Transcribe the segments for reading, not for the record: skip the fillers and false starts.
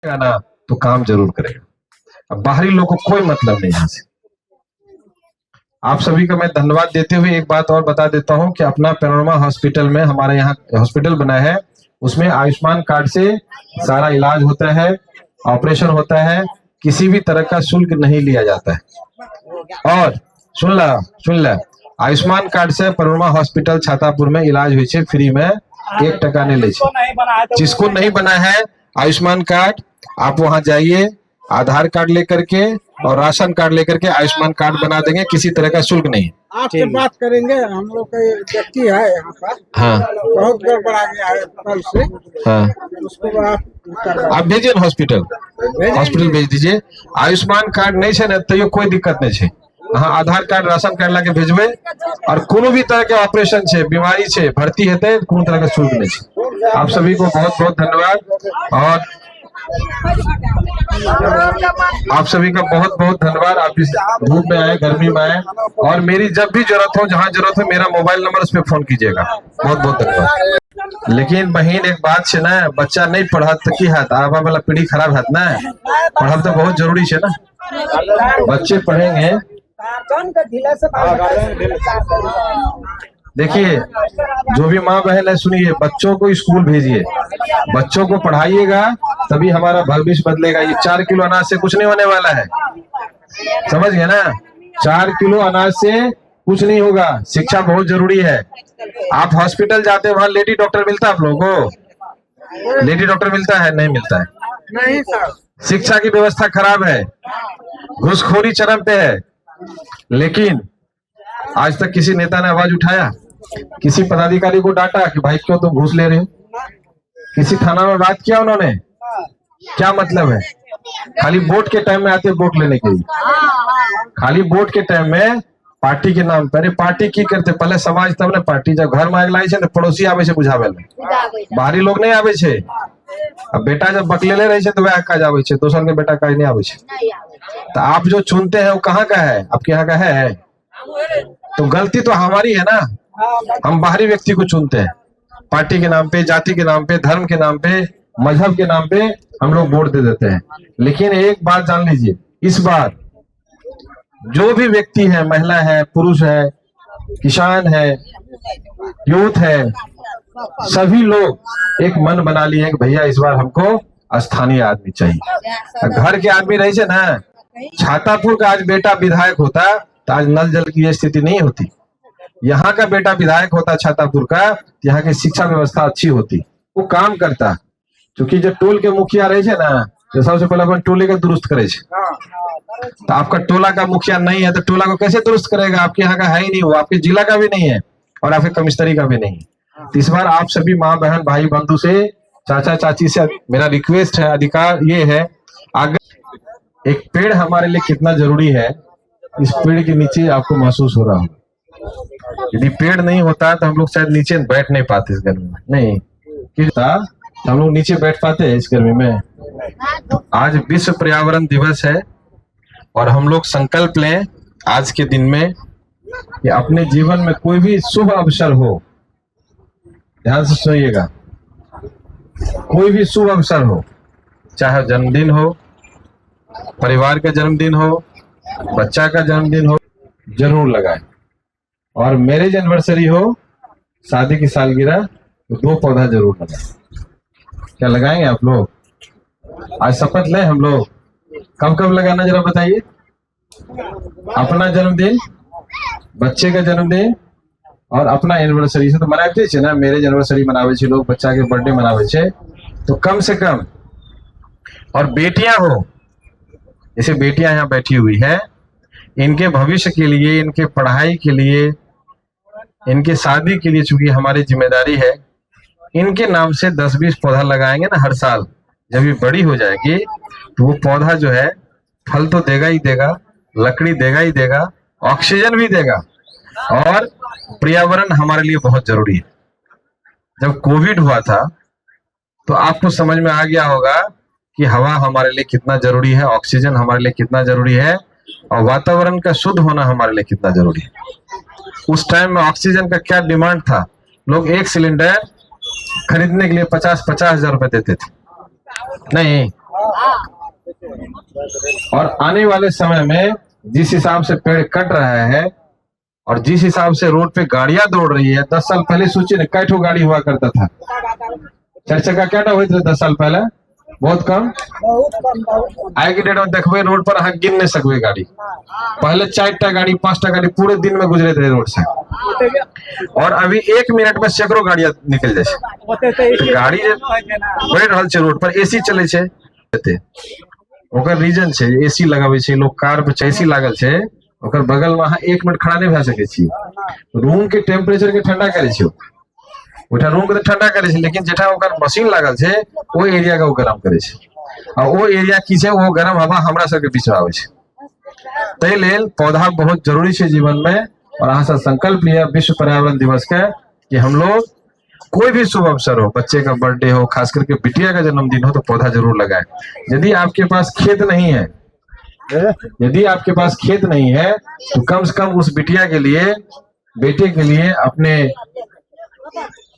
ना तो काम जरूर करेगा। अब बाहरी लोग को कोई मतलब नहीं यहाँ से। आप सभी का मैं धन्यवाद देते हुए एक बात और बता देता हूँ कि अपना पैनोरमा हॉस्पिटल में हमारे यहाँ हॉस्पिटल बना है, उसमें आयुष्मान कार्ड से सारा इलाज होता है, ऑपरेशन होता है, किसी भी तरह का शुल्क नहीं लिया जाता है। और सुन ला आयुष्मान कार्ड से पैनोरमा हॉस्पिटल छातापुर में इलाज हुई है फ्री में, 1 टका नहीं ले। जिसको नहीं बना है आयुष्मान कार्ड, आप वहां जाइए, आधार कार्ड लेकर के और राशन कार्ड लेकर के आयुष्मान कार्ड बना देंगे, किसी तरह का शुल्क नहीं। आपसे बात करेंगे। हम लोग का व्यक्ति है यहाँ पर, हाँ बहुत गड़बड़ा गया है कल से। हाँ, उसको आप भेजिए ना हॉस्पिटल भेज दीजिए। आयुष्मान कार्ड नहीं है ना तो कोई दिक्कत नहीं है। हाँ, आधार कार्ड राशन कार्ड लाके भेजबे और कोनो भी तरह के ऑपरेशन है, बीमारी है, भर्ती हेते, कोनो तरह का शुल्क नहीं है। आप सभी को बहुत बहुत धन्यवाद और आप सभी का बहुत बहुत धन्यवाद। आप इस धूप में आए, गर्मी में आए, और मेरी जब भी जरूरत हो, जहाँ जरूरत हो, मेरा मोबाइल नंबर उस पर फोन कीजिएगा। बहुत बहुत धन्यवाद। लेकिन बहन एक बात है ना, बच्चा नहीं पढ़त तो की हाथ आवा वाला पीढ़ी खराब हाथ ना, पढ़ब तो बहुत जरूरी है ना। बच्चे पढ़ेंगे। देखिए, जो भी माँ बहन है सुनिए, बच्चों को स्कूल भेजिए, बच्चों को पढ़ाइएगा, तभी हमारा भविष्य बदलेगा। ये 4 किलो अनाज से कुछ नहीं होने वाला है, समझ गए ना। 4 किलो अनाज से कुछ नहीं होगा। शिक्षा बहुत जरूरी है। आप हॉस्पिटल जाते हैं, वहां लेडी डॉक्टर मिलता है आप लोगों को? लेडी डॉक्टर मिलता है? नहीं मिलता है। नहीं सर। शिक्षा की व्यवस्था खराब है, घूसखोरी चरम पे है। लेकिन आज तक किसी नेता ने आवाज उठाया, किसी पदाधिकारी को डांटा कि भाई क्यों तुम घूस ले रहे हो? किसी थाना में बात किया उन्होंने? क्या मतलब है? खाली वोट के टाइम में आते वोट लेने के लिए, खाली वोट के टाइम में पार्टी के नाम पर। पार्टी की करते पहले समाज, तब ने पार्टी। जब घर में आग लाई है तो पड़ोसी आवे से बुझावे, बाहरी लोग नहीं आवे छे। अब बेटा जब बकलेले रहे छे तो वह काज आवे छे, दोसर के बेटा काज नहीं आवे छे। तो आप जो चुनते हैं वो कहाँ का है? आपके यहाँ का है? तो गलती तो हमारी है ना। हम बाहरी व्यक्ति को चुनते हैं, पार्टी के नाम पे, जाति के नाम पे, धर्म के नाम पे, मजहब के नाम पे हम लोग वोट दे देते हैं। लेकिन एक बात जान लीजिए, इस बार जो भी व्यक्ति है, महिला है, पुरुष है, किसान है, यूथ है, सभी लोग एक मन बना लिए हैं कि भैया इस बार हमको स्थानीय आदमी चाहिए। घर के आदमी रहे थे ना, छातापुर का आज बेटा विधायक होता तो आज नल जल की ये स्थिति नहीं होती। यहाँ का बेटा विधायक होता छातापुर का, यहाँ की शिक्षा व्यवस्था अच्छी होती, वो काम करता। क्योंकि जो टोल के मुखिया रहे थे ना, जो सबसे पहले अपन टोले का दुरुस्त करे। तो आपका टोला का मुखिया नहीं है तो टोला को कैसे दुरुस्त करेगा? आपके यहाँ का है ही नहीं, वो आपके जिला का भी नहीं है और आपके कमिश्नरी का भी नहीं। तो इस बार आप सभी माँ बहन भाई बंधु से, चाचा चाची से मेरा रिक्वेस्ट है, अधिकार ये है, अगर एक पेड़ हमारे लिए कितना जरूरी है, इस पेड़ के नीचे आपको महसूस हो रहा होगा। यदि पेड़ नहीं होता तो हम लोग शायद नीचे बैठ नहीं पाते इस गर्मी में। नहीं कितना हम लोग नीचे बैठ पाते हैं इस गर्मी में? आज विश्व पर्यावरण दिवस है और हम लोग संकल्प लें आज के दिन में कि अपने जीवन में कोई भी शुभ अवसर हो, ध्यान से सुनिएगा, कोई भी शुभ अवसर हो, चाहे जन्मदिन हो, परिवार का जन्मदिन हो, बच्चा का जन्मदिन हो, जरूर लगाएं। और मैरिज एनिवर्सरी हो, शादी की सालगिरह, तो 2 पौधा जरूर लगाएं। क्या लगाएंगे आप लोग? आज शपथ लें हम लोग। कब कब लगाना जरा बताइए। अपना जन्मदिन, बच्चे का जन्मदिन और अपना एनिवर्सरी से तो मनाते छे ना, मैरिज एनिवर्सरी मनावे छे लोग, बच्चा के बर्थडे मनावे छे, तो कम से कम। और बेटियां हो, जैसे बेटियां यहाँ बैठी हुई है, इनके भविष्य के लिए, इनके पढ़ाई के लिए, इनके शादी के लिए, चूंकि हमारी जिम्मेदारी है, इनके नाम से 10-20 पौधा लगाएंगे ना हर साल। जब ये बड़ी हो जाएगी तो वो पौधा जो है फल तो देगा ही देगा, लकड़ी देगा ही देगा, ऑक्सीजन भी देगा, और पर्यावरण हमारे लिए बहुत जरूरी है। जब कोविड हुआ था तो आपको समझ में आ गया होगा कि हवा हमारे लिए कितना जरूरी है, ऑक्सीजन हमारे लिए कितना जरूरी है, और वातावरण का शुद्ध होना हमारे लिए कितना जरूरी है। उस टाइम में ऑक्सीजन का क्या डिमांड था? लोग 1 सिलेंडर खरीदने के लिए 50-50 हजार रुपए देते थे। नहीं, और आने वाले समय में जिस हिसाब से पेड़ कट रहा है और जिस हिसाब से रोड पे गाड़ियां दौड़ रही है, 10 साल पहले सोचिए ना कै ठो गाड़ी हुआ करता था। 4 चक्का क्या हुए थे 10 साल पहले? बहुत कम। बहुत कम। आज के डेट में देखबे रोड पर अहाँ गिन नहीं सकबे गाड़ी। पहले 4टा गाड़ी 5टा गाड़ी पूरे दिन में गुजरे थे रोड से, और अभी 1 मिनट में सैकड़ों गाड़ियां निकल जाए छै। गाड़ी जे बढ़ रहल छै रोड पर, एसी चले छै, ओकर रीजन छै एसी लगावे छै लोग। कार पे एसी लागल छै, ओकर बगल में अहाँ 1 मिनट खड़ा नहीं भए सकै छी। रूम के टेम्परेचर के ठंडा करे छै, ओठा रूम के ठंडा करे छै, लेकिन जेठा ओकर मशीन लागल छै ओ एरिया के गरम करे छै, और वो एरिया की छै वो गरम हवा हमरा सबके बीच में आवे छै। तै लेल पौधा बहुत जरूरी छै जीवन में। और अहाँ सब संकल्प लिया विश्व पर्यावरण दिवस के कि हम लोग कोई भी शुभ अवसर हो, बच्चे का बर्थडे हो, खास करके बिटिया का जन्मदिन हो, तो पौधा जरूर लगाए। यदि आपके पास खेत नहीं है, यदि आपके पास खेत नहीं है, तो कम से कम उस बिटिया के लिए, बेटे के लिए, अपने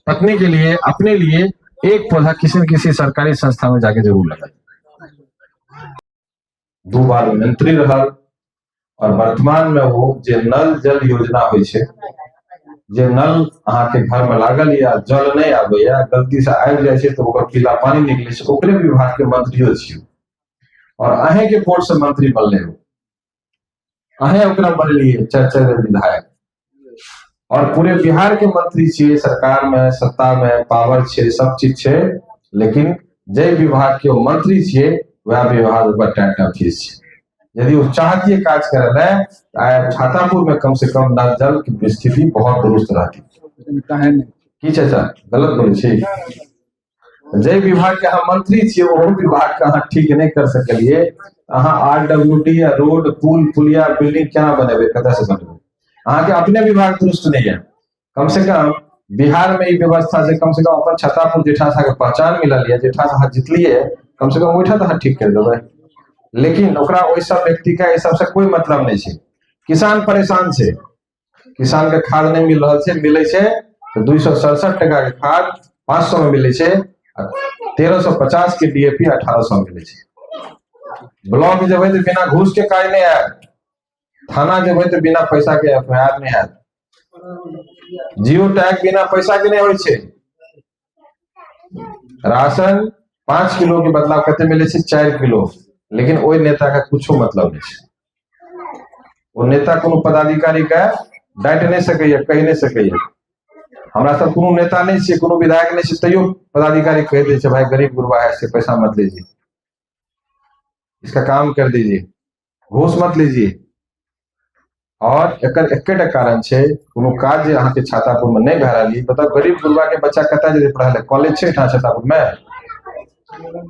पत्नी के लिए, अपने लिए एक पौधा किसी न किसी सरकारी संस्था में जाके जरूर लगाए। 2 बार मंत्री रहल, और वर्तमान में वो जे नल जल योजना होय छै, जे नल अहाँ के घर में लागल या जल नहीं आवे या गलती से आबि जाय छै तो ओकर पीला पानी निकले छै, ओकरे विभाग के मंत्रियो छियै। और अहे के बोर्ड से मंत्री बनले हो, अहे ओकरा बनलिए 4 विधायक, और पूरे बिहार के मंत्री छियै। सरकार में, सत्ता में पावर छै, सब चीज छै, लेकिन जे विभाग के मंत्री छियै वह विभाग पर टाटा फीस छै। यदि वो चाहती काज करे ले, छातापुर में कम से कम नल जल की स्थिति बहुत दुरुस्त रहती। की चाचा गलत बोले छी? जे विभाग के अहाँ मंत्री छियै वो विभाग के अहाँ ठीक नहीं कर सकलिए, अहाँ RWD या रोड पुल पुलिया बिल्डिंग केना बनेबे, कतऽ से बनेबे? अहाँ के अपने विभाग दुरुस्त नहीं है। कम से कम बिहार में ई व्यवस्था से कम अपन छातापुर जेठा सा के पहचान मिलल है, जेठा सा जितलिए, कम से कम ओठा तो ठीक कर देबै। लेकिन ओकरा ओइ सब व्यक्ति का सब से कोई मतलब नहीं है। किसान परेशान है, किसान के खाद नहीं मिल रहा है, मिले छै तो 267 टका के खाद 500 में मिले छै, 1350 के DAP 1800 में मिले छै। ब्लॉक जब तो बिना घूस के काज नहीं आयल, थाना जब तो बिना पैसा के FIR नहीं आयल, जियो टैग बिना पैसा के नहीं होय छै। राशन 5 किलो के बदला कते मिले छै? 4 किलो। लेकिन ओइ नेता का कुछो मतलब नहीं छै। वो नेता कोनो पदाधिकारी का डांट नहीं सकैया, कह नहीं सकैया। हमरा सब कोनो नेता नहीं छै, कोनो विधायक नहीं छै, तैयो पदाधिकारी कह दे छै भाई गरीब गुरबा है, इससे पैसा मत लीजिए, इसका काम कर दीजिए, घूस मत लीजिए। और एकर एकेटा कारण छै, कोनो काज जे अहाँ के छातापुर में नहीं भए रहल। बताओ गरीब गुरबा के बच्चा कतऽ जेतै पढ़ै ले? कॉलेज छै छातापुर में?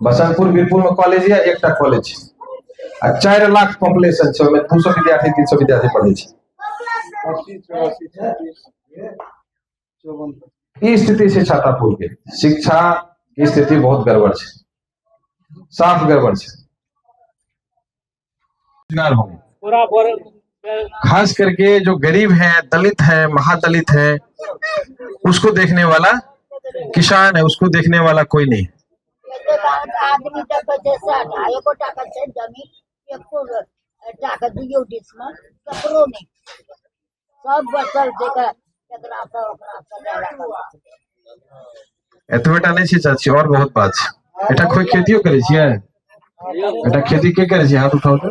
बसंतपुर वीरपुर में कॉलेज या एकटा कॉलेज छै, 4 लाख पॉपुलेशन छै, ओमे 200 विद्यार्थी 300 विद्यार्थी पढ़े छै। ई स्थिति छै छातापुर के। शिक्षा की स्थिति बहुत गड़बड़ छै, साफ गड़बड़ छै। खास करके जो गरीब है, दलित है, महादलित है, उसको देखने वाला किसान है, उसको देखने वाला कोई नहीं। आदमी टाका छै 60, एको टाका छै जमीन, एको टाका दियो डिसमा ककरो नहीं, सब बचल छै केकरा से ओकरा से। एतबेटा नहीं छै चाची, और बहुत बात छै। एटा कोई खेतियो करे छियै? एटा खेती के करे छियै? हाथ उठाओ तो।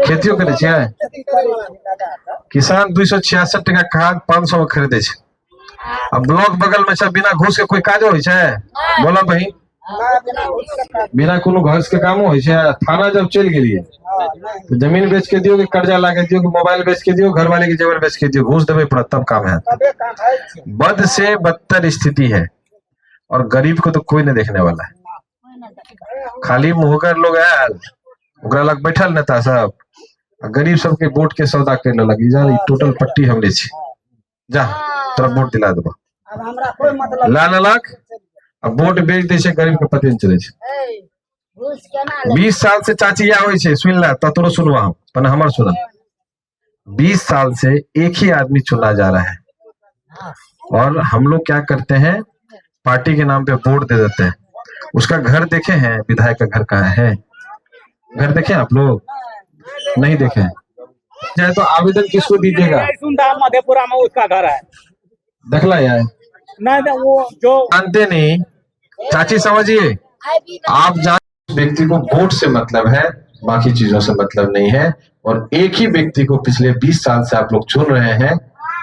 खेतियो करे छियै? किसान 266 टका खाद 500 में खरीदे छै। अब ब्लॉक बगल में छै, बिना घूस के कोई काजो होय छै? बोला बहिन, बिना कोनो घूस के कामो होय छै? थाना जब चल गेलिए तो जमीन बेच के दियो कि कर्जा ला के दियो कि मोबाइल बेच के दियो, घर वाले की जेवर बेच के दियो, घूस देवे पड़त तब काम है। बद से बदतर स्थिति है, और गरीब को तो कोई नहीं देखने वाला है। खाली मुहगर लोग आयल, ओकरा लग बैठल नेता सब, गरीब सबके वोट के सौदा करने लगी। जा टोटल पट्टी हमरे छी, जा तोरा वोट दिला देबो, लाल लाख अब वोट बेच दे छै, गरीब के पते नहीं चले छै। 20 साल से चाची या होय छै, सुन ला तोरो सुनवा हम, पर हमर सुना। 20 साल से एक ही आदमी चुना जा रहा है, और हम लोग क्या करते हैं, पार्टी के नाम पे वोट दे देते हैं। उसका घर देखे हैं? विधायक का घर कहाँ है? घर देखे आप लोग? नहीं देखे हैं। चाहे तो आवेदन किसको दीजिएगा? सुनता मधेपुरा में उसका घर है। देखला यार, नहीं वो जो जानते नहीं। चाची समझिए, आप जान व्यक्ति को वोट से मतलब है, बाकी चीजों से मतलब नहीं है। और एक ही व्यक्ति को पिछले 20 साल से आप लोग चुन रहे हैं,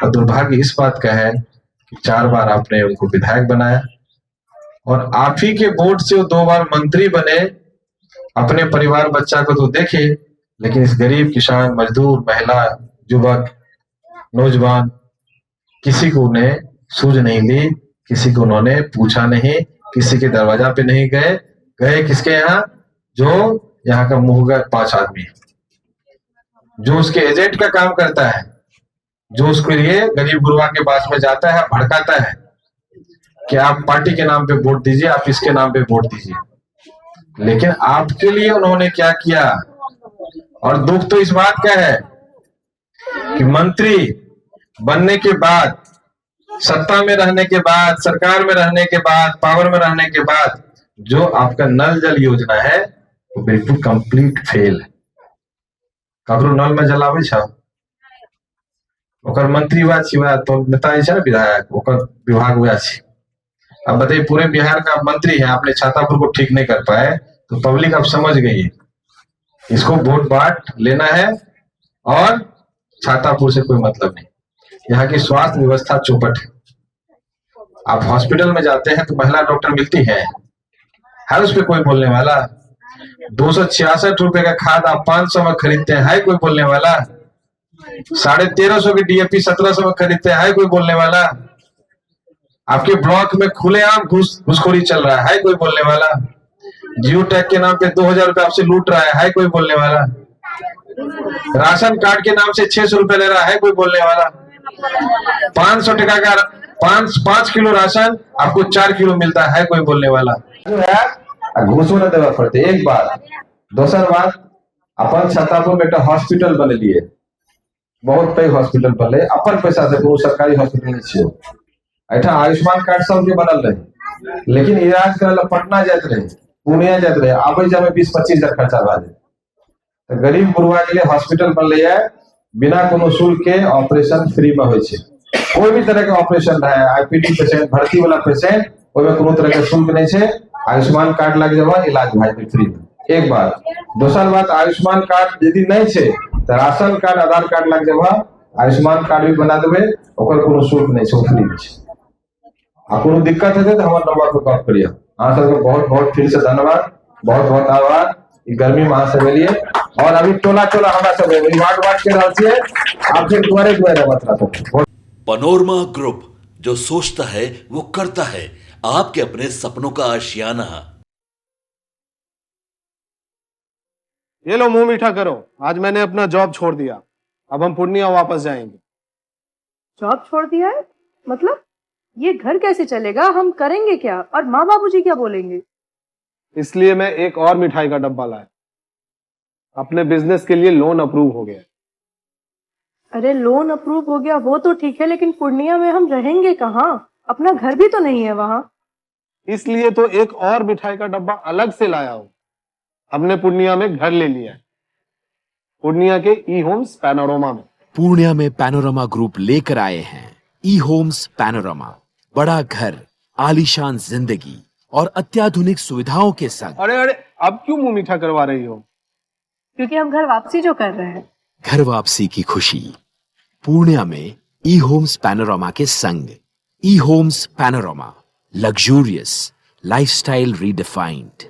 और दुर्भाग्य इस बात का है कि 4 बार आपने उनको विधायक बनाया, और आप ही के वोट से वो 2 बार मंत्री बने। अपने परिवार बच्चा को तो देखे, लेकिन इस गरीब किसान, मजदूर, महिला, युवक, नौजवान, किसी को उन्हें सूझ नहीं ली, किसी को उन्होंने पूछा नहीं, किसी के दरवाजा पे नहीं गए। गए किसके यहाँ? जो यहाँ का मुंहगर 5 आदमी, जो उसके एजेंट का काम करता है, जो उसके लिए गरीब गुरुआ के पास में जाता है, भड़काता है कि आप पार्टी के नाम पे वोट दीजिए, आप इसके नाम पे वोट दीजिए। लेकिन आपके लिए उन्होंने क्या किया? और दुख तो इस बात का है कि मंत्री बनने के बाद, सत्ता में रहने के बाद, सरकार में रहने के बाद, पावर में रहने के बाद, जो आपका नल जल योजना है वो बिल्कुल कंप्लीट फेल है। ककरो नल में जल आबै छ? ओकर मंत्री हुआ छी, तो नेता है ना विधायक, ओकर विभाग हुआ छी। अब बताइए, पूरे बिहार का मंत्री है, आपने छातापुर को ठीक नहीं कर पाए, तो पब्लिक अब समझ गई है इसको वोट बांट लेना है, और छातापुर से कोई मतलब नहीं। यहाँ की स्वास्थ्य व्यवस्था चौपट है। आप हॉस्पिटल में जाते हैं तो महिला डॉक्टर मिलती है उस पर कोई बोलने वाला? 266 रुपए का खाद आप 500 में खरीदते हैं, है कोई बोलने वाला? 1350 की डीएपी 1700 में खरीदते हैं, कोई बोलने वाला? आपके ब्लॉक में खुलेआम घूसखोरी चल रहा है कोई बोलने वाला? जियो टैग के नाम पे 2000 रुपए आपसे लूट रहा है कोई बोलने वाला? राशन कार्ड के नाम से 600 रुपए ले रहा है कोई बोलने वाला? 500 टका का 5 किलो राशन आपको 4 किलो मिलता है कोई बोलने वाला? घूसो न देवा पड़ते, एक बात। दोसर बात, अपन छातापुर में एक हॉस्पिटल बने लिए, बहुत पैघ हॉस्पिटल बनले, अपन पैसा से, कोनो सरकारी हॉस्पिटल नहीं छियो। ऐठा आयुष्मान कार्ड सबके बनल रहे, लेकिन इलाज करे पटना जाते रहे, पूर्णिया जाते रहे, आबे जामे 20-25 हजार खर्चा भा जाए। तो गरीब गुरुआ के लिए हॉस्पिटल बनले है, बिना कोनो शुल्क के ऑपरेशन फ्री में होय छे। कोई भी तरह के ऑपरेशन रहे, आईपीडी पेशेंट, भर्ती वाला पेशेंट, ओमे कोनो तरह के शुल्क नहीं छे। आयुष्मान कार्ड लग जावा, इलाज भाई फ्री में। एक बात। दोसर बात, आयुष्मान कार्ड यदि नहीं छे तो राशन कार्ड, आधार कार्ड लग जावा, आयुष्मान कार्ड भी बना देबे, ओकर कोनो शुल्क नहीं छे, फ्री में छे। आ कोनो दिक्कत है तो हमारे नंबर पर कॉल करिए। हाँ सर, बहुत बहुत फिर से धन्यवाद, बहुत बहुत आभार। गर्मी में से मिलिए, और अभी टोला टोला हमारा सब वार्ड वार्ड के रहल छिए, आपके द्वारे द्वारे बता। पनोरमा ग्रुप, जो सोचता है वो करता है, आपके अपने सपनों का आशियाना। ये लो मुंह मीठा करो, आज मैंने अपना जॉब छोड़ दिया, अब हम पूर्णिया वापस जाएंगे। जॉब छोड़ दिया है? मतलब ये घर कैसे चलेगा? हम करेंगे क्या? और माँ बाबूजी क्या बोलेंगे? इसलिए मैं एक और मिठाई का डब्बा लाया। अपने बिजनेस के लिए लोन अप्रूव हो गया। अरे लोन अप्रूव हो गया वो तो ठीक है, लेकिन पूर्णिया में हम रहेंगे कहाँ? अपना घर भी तो नहीं है वहां। इसलिए तो एक और मिठाई का डब्बा अलग से लाया हूं। हमने पूर्णिया में घर ले लिया है, पूर्णिया के ई होम्स पैनोरमा में। पूर्णिया में पैनोरमा ग्रुप लेकर आए हैं ई होम्स पैनोरमा। बड़ा घर, आलीशान जिंदगी और अत्याधुनिक सुविधाओं के संग। अरे अरे, अब क्यों मुंह मीठा करवा रही हो? क्योंकि हम घर वापसी जो कर रहे हैं। घर वापसी की खुशी पूर्णिया में ई होम्स पैनोरमा के संग। E Homes Panorama, luxurious lifestyle redefined.